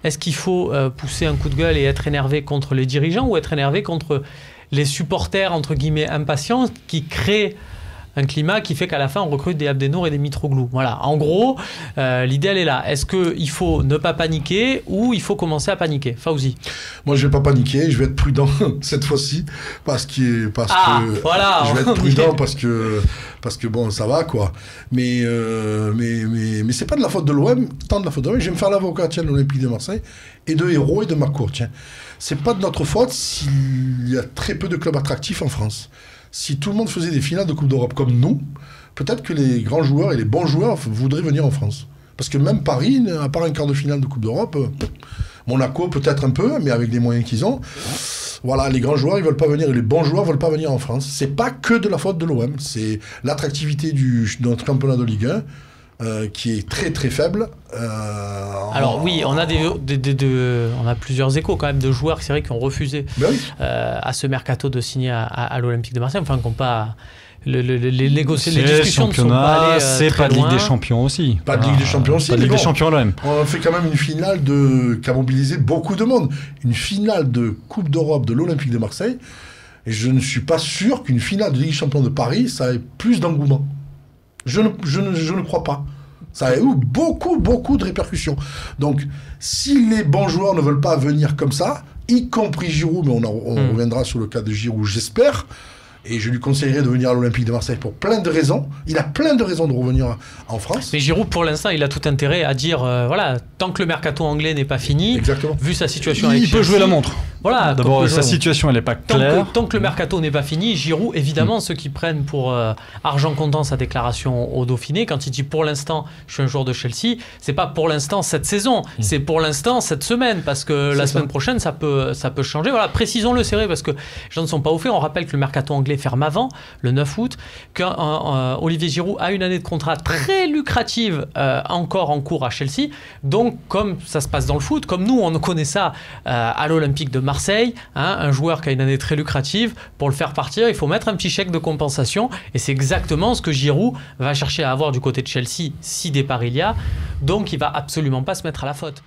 Est-ce qu'il faut pousser un coup de gueule et être énervé contre les dirigeants ou être énervé contre les supporters, entre guillemets, impatients qui créent un climat qui fait qu'à la fin, on recrute des Abdenour et des Mitroglou. Voilà, en gros, l'idée, elle est là. Est-ce qu'il faut ne pas paniquer ou il faut commencer à paniquer? Fawzi. Moi, je ne vais pas paniquer, je vais être prudent cette fois-ci, parce que voilà, je vais être prudent parce que bon, ça va, quoi. Mais c'est pas de la faute de l'OM, tant de la faute de l'OM. Je vais me faire l'avocat de l'Olympique de Marseille et de Hérault et de Marcourt. Tiens, c'est pas de notre faute s'il y a très peu de clubs attractifs en France. Si tout le monde faisait des finales de Coupe d'Europe comme nous, peut-être que les grands joueurs et les bons joueurs voudraient venir en France. Parce que même Paris, à part un quart de finale de Coupe d'Europe, Monaco peut-être un peu, mais avec les moyens qu'ils ont, voilà, les grands joueurs, ils veulent pas venir, et les bons joueurs veulent pas venir en France. C'est pas que de la faute de l'OM, c'est l'attractivité de notre championnat de Ligue 1, qui est très très faible. Alors oui, on a on a plusieurs échos quand même de joueurs, c'est vrai, qui ont refusé à ce mercato de signer à l'Olympique de Marseille, enfin qu'on pas les discussions ne sont pas allées c'est pas de Ligue des Champions aussi. Pas de Ligue des Champions aussi. Pas de Ligue des Champions l'OM. On a fait quand même une finale qui a mobilisé beaucoup de monde. Une finale de Coupe d'Europe de l'Olympique de Marseille. Et je ne suis pas sûr qu'une finale de Ligue des Champions de Paris, ça ait plus d'engouement. Je ne crois pas. Ça a eu beaucoup de répercussions. Donc, si les bons joueurs ne veulent pas venir comme ça, y compris Giroud, mais on reviendra sur le cas de Giroud, j'espère, et je lui conseillerais de venir à l'Olympique de Marseille pour plein de raisons. Il a plein de raisons de revenir en France. Mais Giroud, pour l'instant, il a tout intérêt à dire, voilà, tant que le mercato anglais n'est pas fini, vu sa situation avec Chelsea, il peut jouer la montre. Voilà, d'abord, sa situation, elle n'est pas claire. Tant que le mercato n'est pas fini, Giroud, évidemment, ceux qui prennent pour argent comptant sa déclaration au Dauphiné, quand il dit pour l'instant, je suis un joueur de Chelsea, c'est pas pour l'instant cette saison, c'est pour l'instant cette semaine, parce que la semaine prochaine, ça peut changer. Voilà, précisons-le, c'est vrai, parce que les gens ne sont pas au fait. On rappelle que le mercato anglais ferme avant, le 9 août, qu'Olivier Giroud a une année de contrat très lucrative encore en cours à Chelsea. Donc, comme ça se passe dans le foot, comme nous, on connaît ça à l'Olympique de Marseille, hein, un joueur qui a une année très lucrative, pour le faire partir, il faut mettre un petit chèque de compensation, et c'est exactement ce que Giroud va chercher à avoir du côté de Chelsea si départ il y a, donc il va absolument pas se mettre à la faute.